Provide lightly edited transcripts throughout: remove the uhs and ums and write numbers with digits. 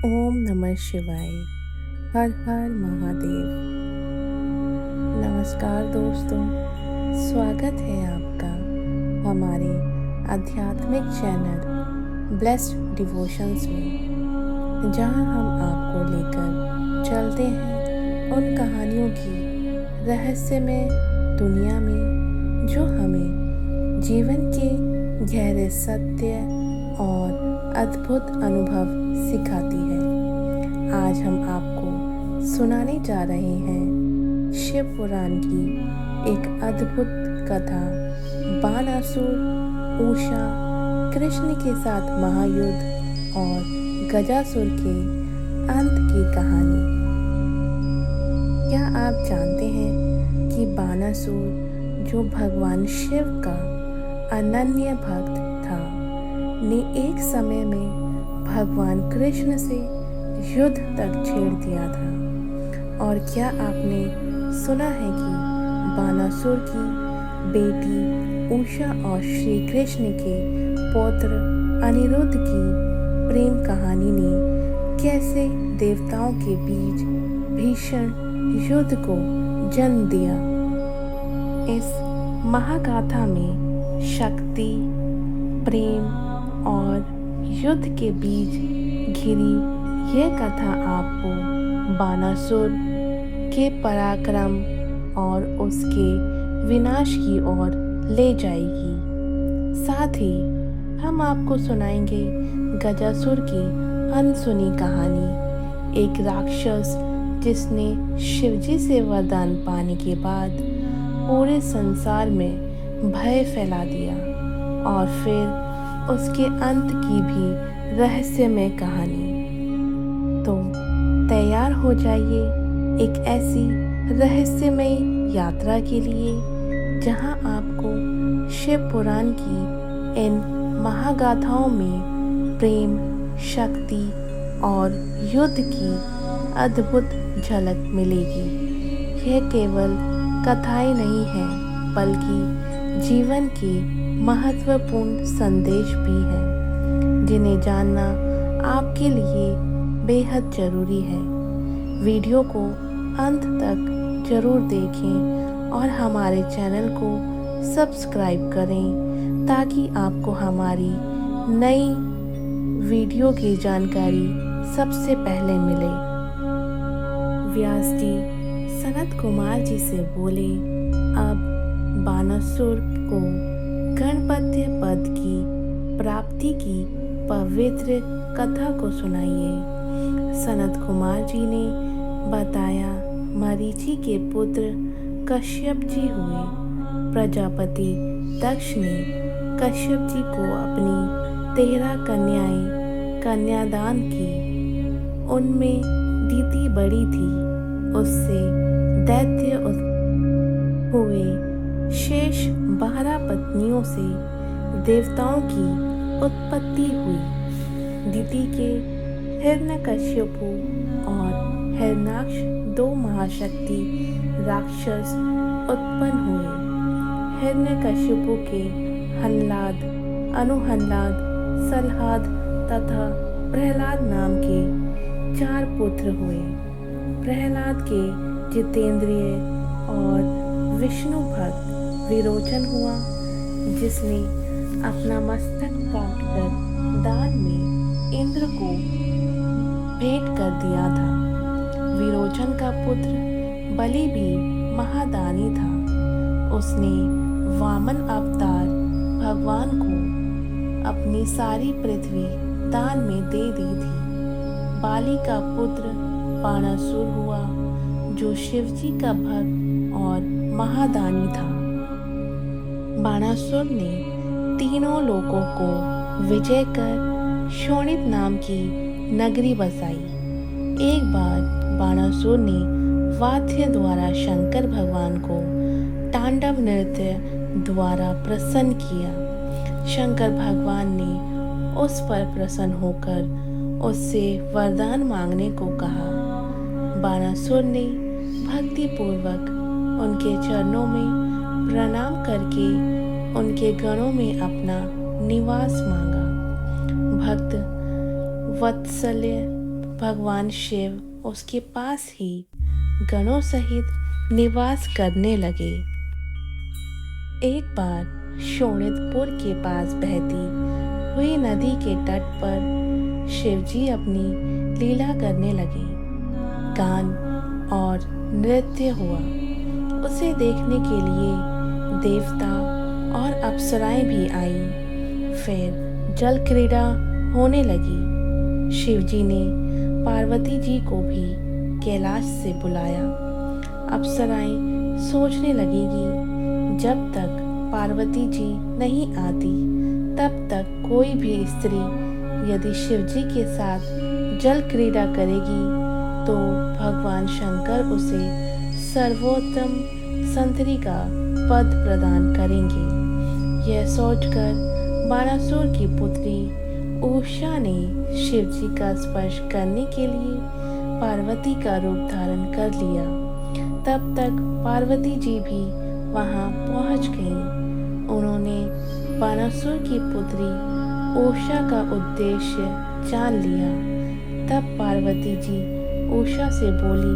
ओम नमः शिवाय। हर हर महादेव। नमस्कार दोस्तों, स्वागत है आपका हमारे आध्यात्मिक चैनल ब्लेस्ड डिवोशंस में, जहां हम आपको लेकर चलते हैं उन कहानियों की रहस्यमय दुनिया में जो हमें जीवन के गहरे सत्य और अद्भुत अनुभव सिखाती है। आज हम आपको सुनाने जा रहे हैं शिव पुराण की एक अद्भुत कथा, बानासुर उषा कृष्ण के साथ महायुद्ध और गजासुर के अंत की कहानी। क्या आप जानते हैं कि बानासुर, जो भगवान शिव का अनन्य भक्त था, ने एक समय में भगवान कृष्ण से युद्ध तक छेड़ दिया था। और क्या आपने सुना है कि बानासुर की बेटी उषा और श्री कृष्ण के पौत्र अनिरुद्ध की प्रेम कहानी ने कैसे देवताओं के बीच भीषण युद्ध को जन्म दिया। इस महागाथा में शक्ति, प्रेम और युद्ध के बीच घिरी यह कथा आपको बानासुर के पराक्रम और उसके विनाश की ओर ले जाएगी। साथ ही हम आपको सुनाएंगे गजासुर की अनसुनी कहानी, एक राक्षस जिसने शिवजी से वरदान पाने के बाद पूरे संसार में भय फैला दिया, और फिर उसके अंत की भी रहस्यमय कहानी। तो तैयार हो जाइए एक ऐसी रहस्यमय यात्रा के लिए, जहां आपको शिव पुराण की इन महागाथाओं में प्रेम, शक्ति और युद्ध की अद्भुत झलक मिलेगी। यह केवल कथाएं नहीं हैं, बल्कि जीवन के महत्वपूर्ण संदेश भी हैं, जिन्हें जानना आपके लिए बेहद जरूरी है। वीडियो को अंत तक जरूर देखें और हमारे चैनल को सब्सक्राइब करें, ताकि आपको हमारी नई वीडियो की जानकारी सबसे पहले मिले। व्यास जी सनत कुमार जी से बोले, अब बानासुर को गणपत्य पद की प्राप्ति की पवित्र कथा को सुनाइए। सनत कुमार जी ने बताया, मरीचि के पुत्र कश्यप जी हुए। प्रजापति दक्ष ने कश्यप जी को अपनी 13 कन्याएं कन्यादान की। उनमें दीति बड़ी थी, उससे दैत्य हुए। शेष 12 पत्नियों से देवताओं की उत्पत्ति हुई। दीति के हिरण्यकश्यपु और हिरण्याक्ष 2 महाशक्ति राक्षस उत्पन्न हुए। हिरण्यकश्यपु के हन्लाद, अनुहन्लाद, सलहाद तथा प्रहलाद नाम के 4 पुत्र हुए। प्रहलाद के जितेंद्रिय और विष्णु भक्त विरोचन हुआ, जिसने अपना मस्तक काटकर दान में इंद्र को भेंट कर दिया था। विरोचन का पुत्र बलि भी महादानी था। उसने वामन अवतार भगवान को अपनी सारी पृथ्वी दान में दे दी थी। बाली का पुत्र बानासुर हुआ, जो शिवजी का भक्त और महादानी था। बानासुर ने तीनों लोकों को विजय कर शोणित नाम की नगरी बसाई। एक बार बानासुर ने वाद्य द्वारा शंकर भगवान को तांडव नृत्य द्वारा प्रसन्न किया। शंकर भगवान ने उस पर प्रसन्न होकर उससे वरदान मांगने को कहा। बानासुर ने भक्ति पूर्वक उनके चरणों में प्रणाम करके उनके गणों में अपना निवास मांगा। भक्त वत्सल्य भगवान शिव उसके पास ही गणों सहित निवास करने लगे। एक बार शोणितपुर के पास बहती हुई नदी के तट पर शिवजी अपनी लीला करने लगे। गान और नृत्य हुआ। उसे देखने के लिए देवता और अप्सराएं भी आईं। फिर जल क्रीड़ा होने लगी। शिवजी ने पार्वती जी को भी कैलाश से बुलाया। अप्सराएं सोचने लगेगी जब तक पार्वती जी नहीं आती तब तक कोई भी स्त्री यदि शिवजी के साथ जल क्रीड़ा करेगी तो भगवान शंकर उसे सर्वोत्तम संतरी का पद प्रदान करेंगे। यह सोचकर बाणासुर की पुत्री उषा ने शिवजी का स्पर्श करने के लिए पार्वती का रूप धारण कर लिया। तब तक पार्वती जी भी वहां पहुंच गईं। उन्होंने बाणासुर की पुत्री उषा का उद्देश्य जान लिया। तब पार्वती जी उषा से बोली,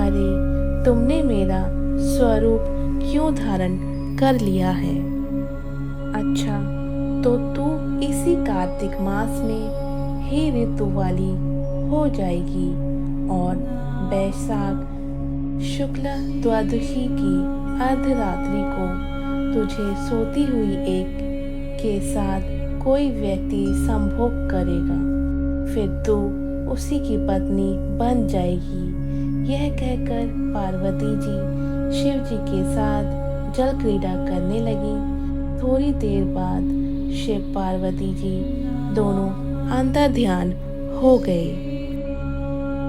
अरे तुमने मेरा स्वरूप क्यों धारण कर लिया है? अच्छा, तो तू इसी कार्तिक मास में ही ऋतु वाली हो जाएगी और बैसाख शुक्ल द्वादशी की अर्धरात्रि को तुझे सोती हुई एक के साथ कोई व्यक्ति संभोग करेगा। फिर तू उसी की पत्नी बन जाएगी। यह कहकर पार्वती जी शिव जी के साथ जल क्रीड़ा करने लगी। थोड़ी देर बाद शिव पार्वती जी दोनों अंतर ध्यान हो गए।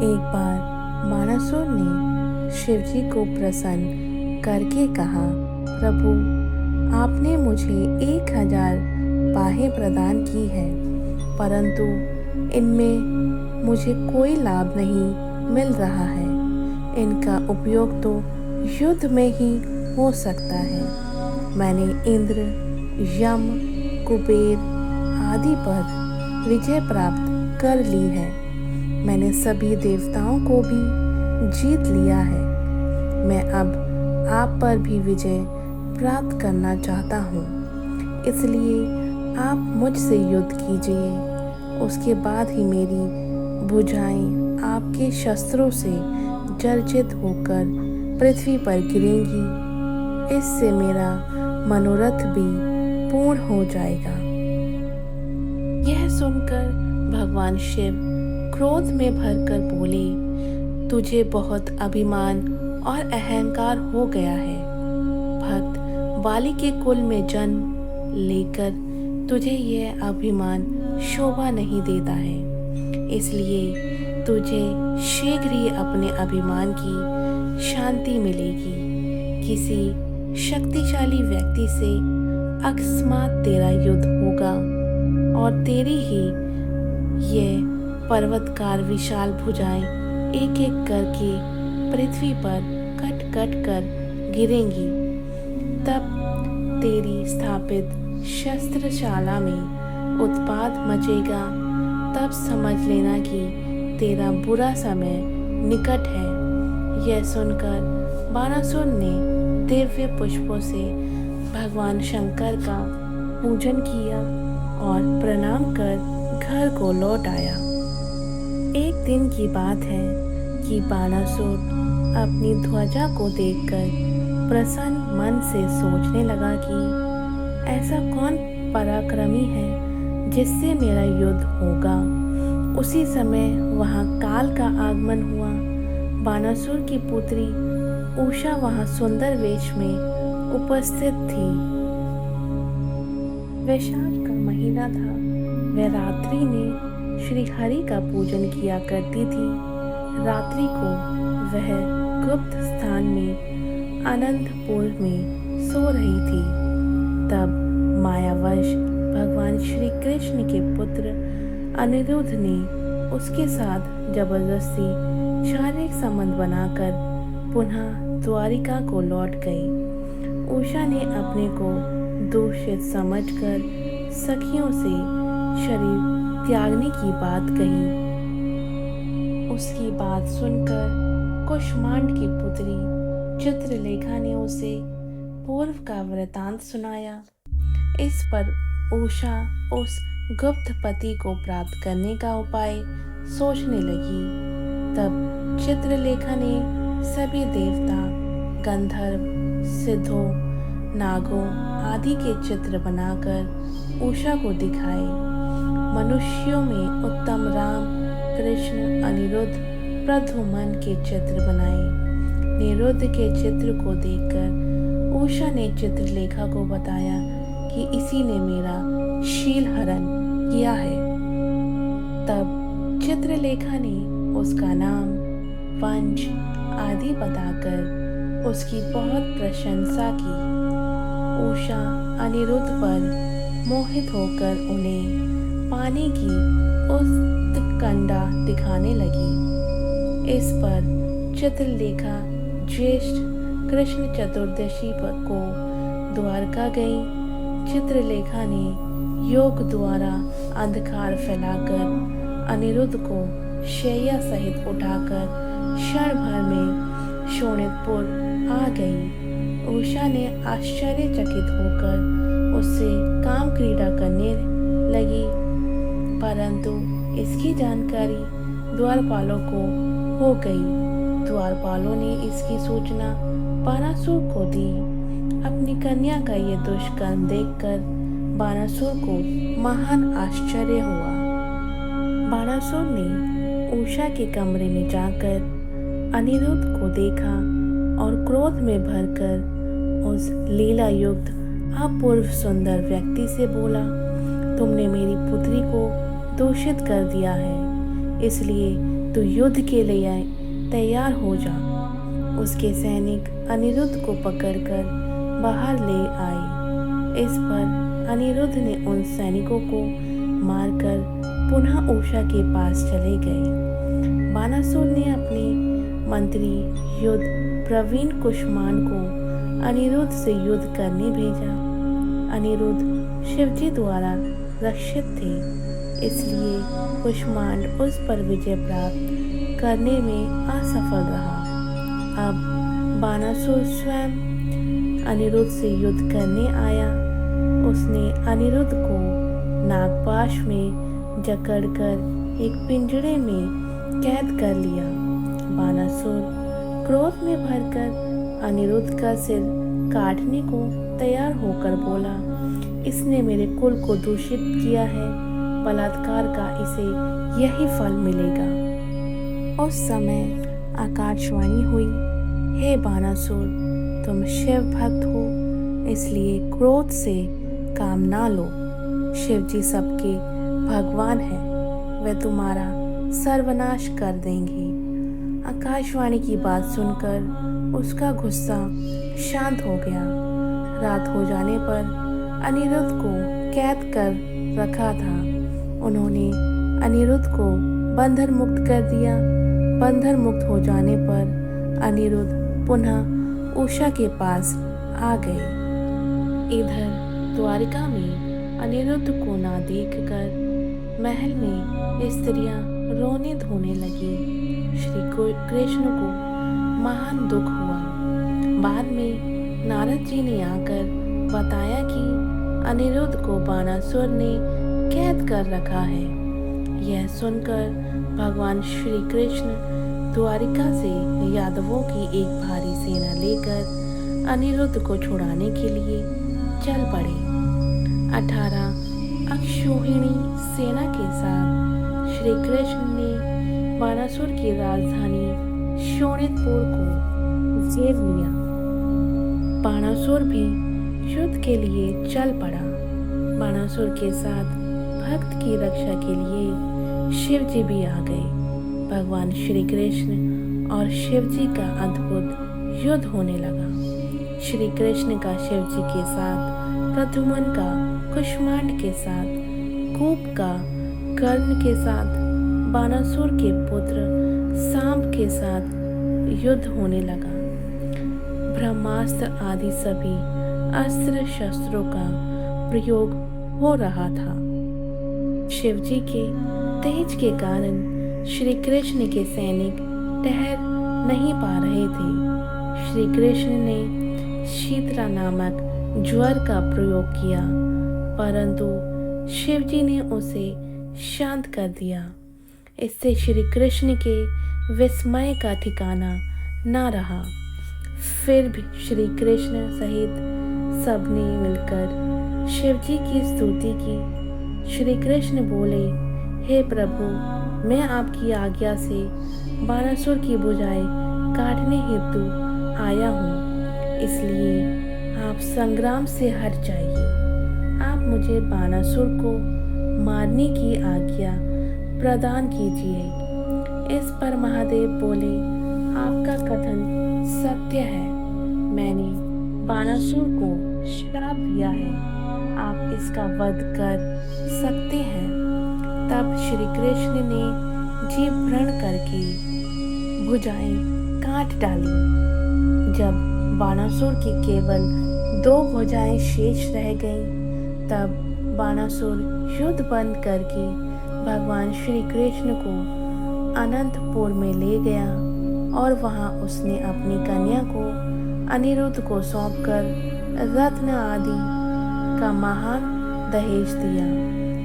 एक बार बाणासुर ने शिव जी को प्रसन्न करके कहा, प्रभु आपने मुझे 1000 बाहें प्रदान की है, परंतु इनमें मुझे कोई लाभ नहीं मिल रहा है। इनका उपयोग तो युद्ध में ही हो सकता है। मैंने इंद्र, यम, कुबेर आदि पर विजय प्राप्त कर ली है। मैंने सभी देवताओं को भी जीत लिया है। मैं अब आप पर भी विजय प्राप्त करना चाहता हूँ, इसलिए आप मुझसे युद्ध कीजिए। उसके बाद ही मेरी भुजाएं आपके शस्त्रों से जर्जरित होकर पृथ्वी पर गिरेंगी। इससे मेरा मनोरथ भी पूर्ण हो जाएगा। यह सुनकर भगवान शिव क्रोध में भरकर बोले, तुझे बहुत अभिमान और अहंकार हो गया है। भक्त बाली के कुल में जन्म लेकर तुझे यह अभिमान शोभा नहीं देता है। इसलिए तुझे शीघ्र ही अपने अभिमान की शांति मिलेगी। किसी शक्तिशाली व्यक्ति से अकस्मात तेरा युद्ध होगा और तेरी ही ये पर्वतकार विशाल भुजाएं एक एक करके पृथ्वी पर कट कट कर गिरेंगी। तब तेरी स्थापित शस्त्रशाला में उत्पात मचेगा। तब समझ लेना कि तेरा बुरा समय निकट है। यह सुनकर बाणासुर ने दिव्य पुष्पों से भगवान शंकर का पूजन किया और प्रणाम कर घर को लौट आया। एक दिन की बात है कि बाणासुर अपनी ध्वजा को देखकर प्रसन्न मन से सोचने लगा कि ऐसा कौन पराक्रमी है जिससे मेरा युद्ध होगा। उसी समय वहां काल का आगमन हुआ। बाणासुर की पुत्री उषा वहां सुंदर वेश में उपस्थित थी। वैशाख का महीना था। वह रात्रि में श्री हरि का पूजन किया करती थी। रात्रि को वह गुप्त स्थान में अनंतपुर में सो रही थी। तब मायावश भगवान श्री कृष्ण के पुत्र अनिरुद्ध ने उसके साथ जबरदस्ती शारीरिक संबंध बनाकर पुनः द्वारिका को लौट गई। उषा ने अपने को दूषित समझकर सखियों से शरीर त्यागने की बात कही। उसकी बात सुनकर कुष्मांड की पुत्री चित्रलेखा ने उसे पूर्व का वृतांत सुनाया। इस पर उषा उस गुप्त पति को प्राप्त करने का उपाय सोचने लगी। तब चित्रलेखा ने सभी देवता, गंधर्व, सिद्धों, नागों आदि के चित्र बनाकर उषा को दिखाए। मनुष्यों में उत्तम राम, कृष्ण, अनिरुद्ध, प्रद्युम्न के चित्र बनाए। निरुद्ध के चित्र को देखकर उषा ने चित्रलेखा को बताया कि इसी ने मेरा शील हरण किया है। तब चित्रलेखा ने उसका नाम, वंश आदि बताकर उसकी बहुत प्रशंसा की। उषा अनिरुद्ध पर मोहित होकर उन्हें पाने की उत्कंठा दिखाने लगी। इस पर चित्रलेखा ज्येष्ठ कृष्ण चतुर्दशी को द्वारका गई। चित्रलेखा ने योग द्वारा अंधकार फैलाकर अनिरुद्ध को शैया सहित उठाकर क्षण भर में शोणितपुर आ गई। उषा ने आश्चर्यचकित होकर उससे काम क्रीड़ा करने लगी, परंतु इसकी जानकारी द्वारपालों को हो गई। द्वारपालों ने इसकी सूचना बानासुर को दी। अपनी कन्या का ये दुष्कर्म देखकर बानासुर को महान आश्चर्य हुआ। बानासुर ने उषा के कमरे में जाकर अनिरुद्ध को देखा और क्रोध में भरकर उस लीला युक्त अपूर्व सुंदर व्यक्ति से बोला, तुमने मेरी पुत्री को दूषित कर दिया है, इसलिए तू युद्ध के लिए तैयार हो जा। उसके सैनिक अनिरुद्ध को पकड़कर बाहर ले आए। इस पर अनिरुद्ध ने उन सैनिकों को मारकर पुनः उषा के पास चले गए। बानासुर ने अपने मंत्री युद्ध प्रवीण कुष्मांड को अनिरुद्ध से युद्ध करने भेजा। अनिरुद्ध शिवजी द्वारा रक्षित थे, इसलिए कुष्मांड उस पर विजय प्राप्त करने में असफल रहा। अब बानासुर स्वयं अनिरुद्ध से युद्ध करने आया। उसने अनिरुद्ध को नागपाश में जकड़कर एक पिंजरे में कैद कर लिया। बानासुर क्रोध में भरकर अनिरुद्ध का सिर काटने को तैयार होकर बोला, इसने मेरे कुल को दूषित किया है, बलात्कार का इसे यही फल मिलेगा। उस समय आकाशवाणी हुई, हे बानासुर, तुम शिव भक्त हो, इसलिए क्रोध से काम ना लो। शिव जी सबके भगवान हैं, वे तुम्हारा सर्वनाश कर देंगे। आकाशवाणी की बात सुनकर उसका गुस्सा शांत हो गया। रात हो जाने पर अनिरुद्ध को कैद कर रखा था। उन्होंने अनिरुद्ध को बंधन मुक्त कर दिया। बंधन मुक्त हो जाने पर अनिरुद्ध पुनः उषा के पास आ गए। इधर द्वारिका में अनिरुद्ध को ना देखकर महल में स्त्रियां रोने धोने लगी। श्री कृष्ण को महान दुख हुआ। बाद में नारद जी ने आकर बताया कि अनिरुद्ध को बानासुर ने कैद कर रखा है। यह सुनकर भगवान श्री कृष्ण द्वारिका से यादवों की एक भारी सेना लेकर अनिरुद्ध को छुड़ाने के लिए चल पड़े। 18 अक्षौहिणी सेना के साथ श्री कृष्ण ने बानासुर की राजधानी शोणितपुर को घेर लिया। बानासुर भी युद्ध के लिए चल पड़ा। बानासुर के साथ भक्त की रक्षा के लिए शिव जी भी आ गए। भगवान श्री कृष्ण और शिव जी का अद्भुत युद्ध होने लगा। श्री कृष्ण का शिव जी के साथ, प्रद्युम्न का कुष्मांड के साथ, कूप का कर्ण के साथ, बानासुर के पुत्र सांब के साथ युद्ध होने लगा। ब्रह्मास्त्र आदि सभी अस्त्र शस्त्रों का प्रयोग हो रहा था। शिवजी के तेज के कारण श्री कृष्ण के सैनिक ठहर नहीं पा रहे थे। श्री कृष्ण ने शीतला नामक ज्वर का प्रयोग किया, परंतु शिव जी ने उसे शांत कर दिया। इससे श्री कृष्ण के विस्मय का ठिकाना न रहा। फिर भी श्री कृष्ण सहित सबने मिलकर शिव जी की स्तुति की। श्री कृष्ण बोले, हे प्रभु, मैं आपकी आज्ञा से बाणासुर की भुजाएं काटने हेतु आया हूँ, इसलिए आप संग्राम से हट जाइए। आप मुझे बाणासुर को मारने की आज्ञा प्रदान कीजिए। इस पर महादेव बोले, आपका कथन सत्य है। मैंने बाणासुर को श्राप दिया है, आप इसका वध कर सकते हैं। तब श्री कृष्ण ने जीभ भ्रण करके भुजाएं काट डाली। जब बाणासुर की केवल 2 भुजाएं शेष रह गईं, तब बाणासुर युद्ध बंद करके भगवान श्री कृष्ण को अनंतपुर में ले गया और वहां उसने अपनी कन्या को अनिरुद्ध को सौंपकर रत्न आदि का महान दहेज दिया।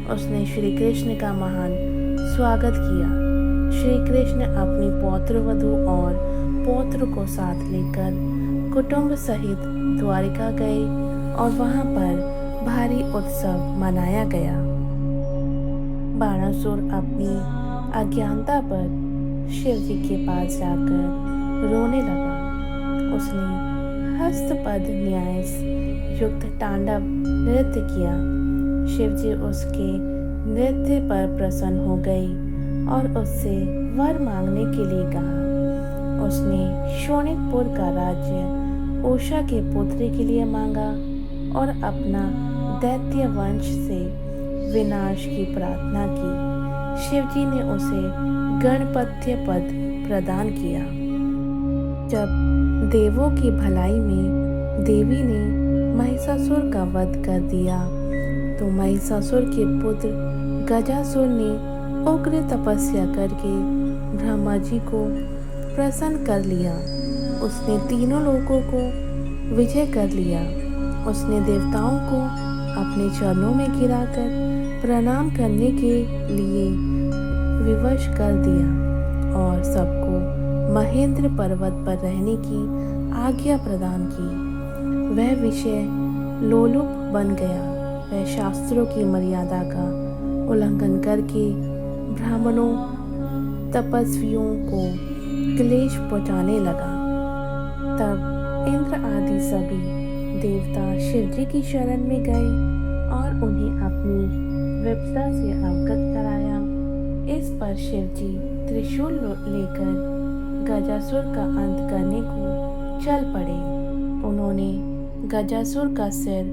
उसने श्री कृष्ण का महान स्वागत किया। श्री कृष्ण अपनी पौत्र वधू और पौत्र को साथ लेकर कुटुंब सहित द्वारिका गए और वहां पर भारी उत्सव मनाया गया। बाणासुर अपनी अज्ञानता पर शिव जी के पास जाकर रोने लगा। उसने हस्तपद न्यास युक्त तांडव नृत्य किया। शिव जी उसके नृत्य पर प्रसन्न हो गई और उससे वर मांगने के लिए कहा। उसने शोणितपुर का राज्य उषा के पुत्र के लिए मांगा और अपना दैत्य वंश से विनाश की प्रार्थना की। शिव जी ने उसे गणपत्य पद प्रदान किया। जब देवों की भलाई में देवी ने महिषासुर का वध कर दिया, तो महिषासुर के पुत्र गजासुर ने उग्र तपस्या करके ब्रह्मा जी को प्रसन्न कर लिया। उसने तीनों लोकों को विजय कर लिया। उसने देवताओं को अपने चरणों में गिराकर प्रणाम करने के लिए विवश कर दिया और सबको महेंद्र पर्वत पर रहने की आज्ञा प्रदान की। वह विषय लोलुप बन गया। वह शास्त्रों की मर्यादा का उल्लंघन करके ब्राह्मणों तपस्वियों को क्लेश पहुंचाने लगा। तब इंद्र आदि सभी देवता शिव जी की शरण में गए और उन्हें अपनी विपदा से अवगत कराया। इस पर शिव जी त्रिशूल लेकर गजासुर का अंत करने को चल पड़े। उन्होंने गजासुर का सिर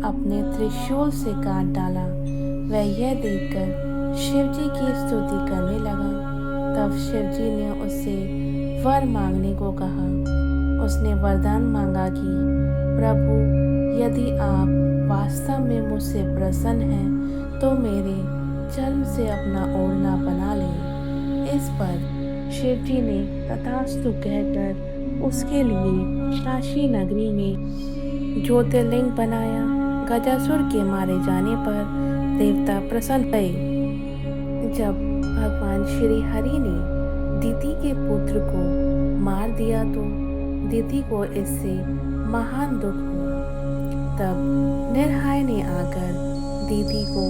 अपने त्रिशूल से काट डाला। वह यह देखकर शिव जी की स्तुति करने लगा। तब शिव जी ने उससे वर मांगने को कहा। उसने वरदान मांगा कि प्रभु, यदि आप वास्तव में मुझसे प्रसन्न हैं तो मेरे चर्म से अपना ओढ़ना बना लें। इस पर शिव जी ने तथास्तु कहकर उसके लिए काशी नगरी में ज्योतिर्लिंग बनाया। गजासुर के मारे जाने पर देवता प्रसन्न हुए। जब भगवान श्री हरि ने दिति के पुत्र को मार दिया तो दिति को इससे महान दुख हुआ। तब निर्हाय ने आकर दिति को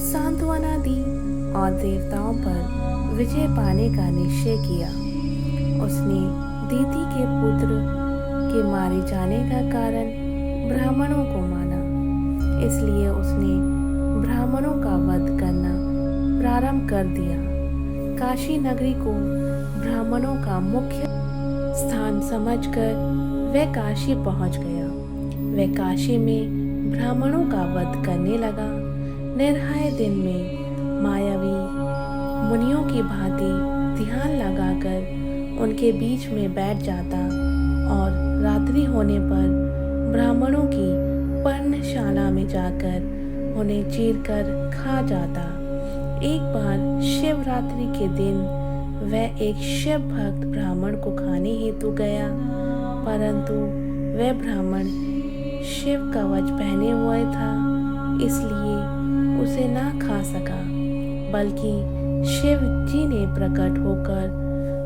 सांत्वना दी और देवताओं पर विजय पाने का निश्चय किया। उसने दिति के पुत्र के मारे जाने का कारण ब्राह्मणों को माना, इसलिए उसने ब्राह्मणों का वध करना प्रारंभ कर दिया। काशी नगरी को ब्राह्मणों का मुख्य स्थान समझकर वह काशी पहुंच गया। वह काशी में ब्राह्मणों का वध करने लगा। निर्हाय दिन में मायावी मुनियों की भांति ध्यान लगाकर उनके बीच में बैठ जाता और रात्रि होने पर ब्राह्मणों की पर्णशाला में जाकर उन्हें चीरकर खा जाता। एक बार शिवरात्रि के दिन वह एक शिव भक्त ब्राह्मण को खाने हेतु गया, परंतु वह ब्राह्मण शिव कवच पहने हुए था, इसलिए उसे ना खा सका, बल्कि शिव जी ने प्रकट होकर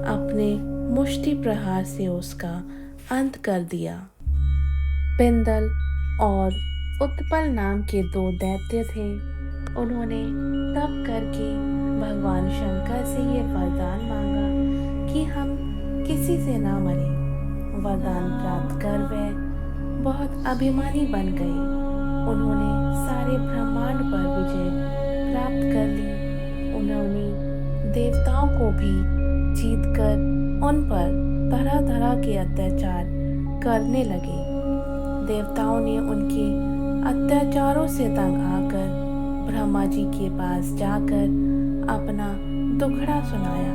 अपने मुष्टि प्रहार से उसका अंत कर दिया। बिंदल और उत्पल नाम के दो दैत्य थे। उन्होंने तप करके भगवान शंकर से ये वरदान मांगा कि हम किसी से ना मरे। वरदान प्राप्त कर वह बहुत अभिमानी बन गए। उन्होंने सारे ब्रह्मांड पर विजय प्राप्त कर ली। उन्होंने देवताओं को भी जीतकर उन पर तरह तरह के अत्याचार करने लगे। देवताओं ने उनके अत्याचारों से तंग आकर ब्रह्मा जी के पास जाकर अपना दुखड़ा सुनाया।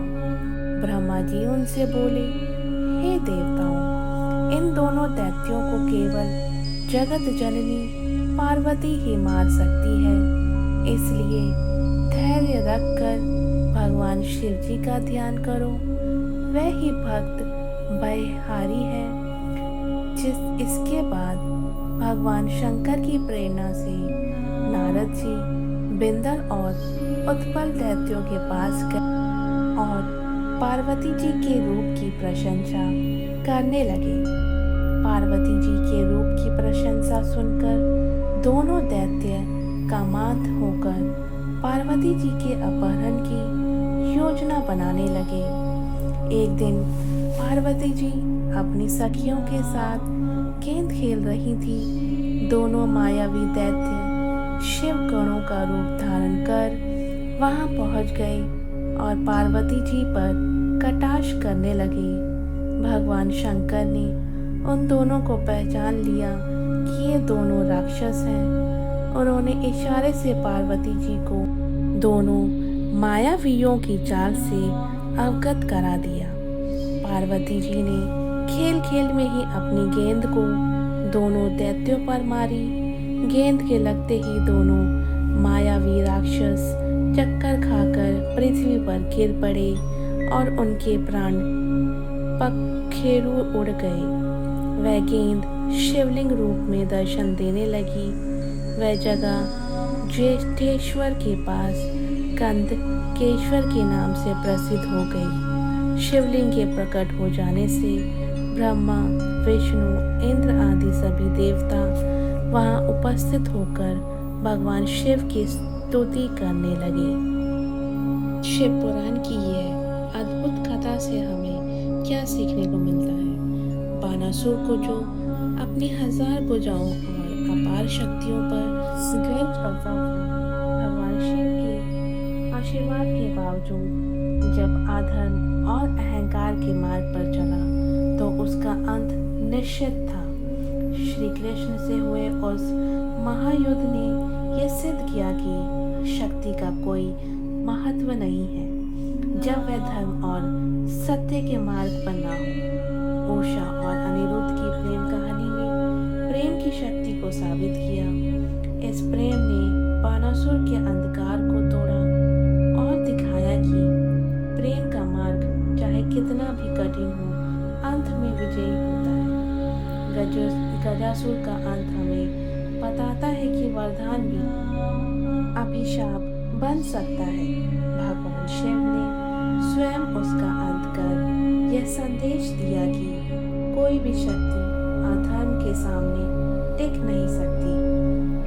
ब्रह्मा जी उनसे बोले, हे देवताओं, इन दोनों दैत्यों को केवल जगत जननी पार्वती ही मार सकती है, इसलिए धैर्य रखकर भगवान शिव जी का ध्यान करो। वह ही भक्त भयहारी है। इसके बाद भगवान शंकर की प्रेरणा से नारद जी बिंदल और उत्पल दैत्यों के पास गए और पार्वती जी के रूप की प्रशंसा करने लगे। पार्वती जी के रूप की प्रशंसा सुनकर दोनों दैत्य कामांध होकर पार्वती जी के अपहरण की योजना बनाने लगे। एक दिन पार्वती जी अपनी सखियों के साथ गेंद खेल रही थी। दोनों मायावी दैत्य शिव गणों का रूप धारण कर वहां पहुंच गए और पार्वती जी पर कटाक्ष करने लगे। भगवान शंकर ने उन दोनों को पहचान लिया कि ये दोनों राक्षस हैं। उन्होंने इशारे से पार्वती जी को दोनों मायावियों की चाल से अवगत करा दिया। पार्वती जी ने खेल खेल में ही अपनी गेंद को दोनों दैत्यों पर मारी। गेंद के लगते ही दोनों मायावी राक्षस चक्कर खाकर पृथ्वी पर गिर पड़े और उनके प्राण पखेरु उड़ गए। वह गेंद शिवलिंग रूप में दर्शन देने लगी। वह जगह ज्येष्ठेश्वर के पास कंद केश्वर के नाम से प्रसिद्ध हो गई। शिवलिंग के प्रकट हो जाने से ब्रह्मा, विष्णु, इंद्र आदि सभी देवता वहां उपस्थित होकर भगवान शिव की स्तुति करने लगे। शिव पुराण की यह अद्भुत कथा से हमें क्या सीखने को मिलता है? बानासुर को जो अपनी 1000 भुजाओं और अपार शक्तियों पर गर्व करता था, भगवान शिव के आशीर्वाद के बावजूद जब अधर्म और अहंकार के मार्ग पर चला तो उसका अंत निश्चित था। श्री कृष्ण से हुए उस महायुद्ध ने यह सिद्ध किया कि शक्ति का कोई महत्व नहीं है जब वह धर्म और सत्य के मार्ग पर ना हो। उषा और अनिरुद्ध की प्रेम कहानी ने प्रेम की शक्ति को साबित किया। इस प्रेम ने बानासुर के अंधकार को तोड़ा और दिखाया कि प्रेम का मार्ग चाहे कितना भी कठिन हो, अंत में विजयी होता है। गजासुर का अंत हमें बताता है कि वरदान भी अभिशाप बन सकता है। भगवान शिव ने स्वयं उसका अंत कर यह संदेश दिया कि कोई भी शक्ति अधर्म के सामने टिक नहीं सकती।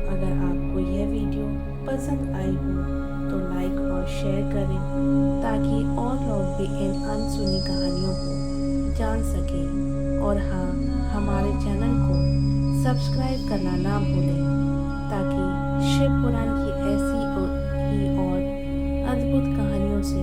अगर आपको यह वीडियो पसंद आई हो तो लाइक और शेयर करें ताकि और लोग भी इन अनसुनी कहानियों को जान सकें। और हाँ, हमारे चैनल को सब्सक्राइब करना ना भूलें ताकि शिव पुराण की ऐसी ही और अद्भुत कहानियों से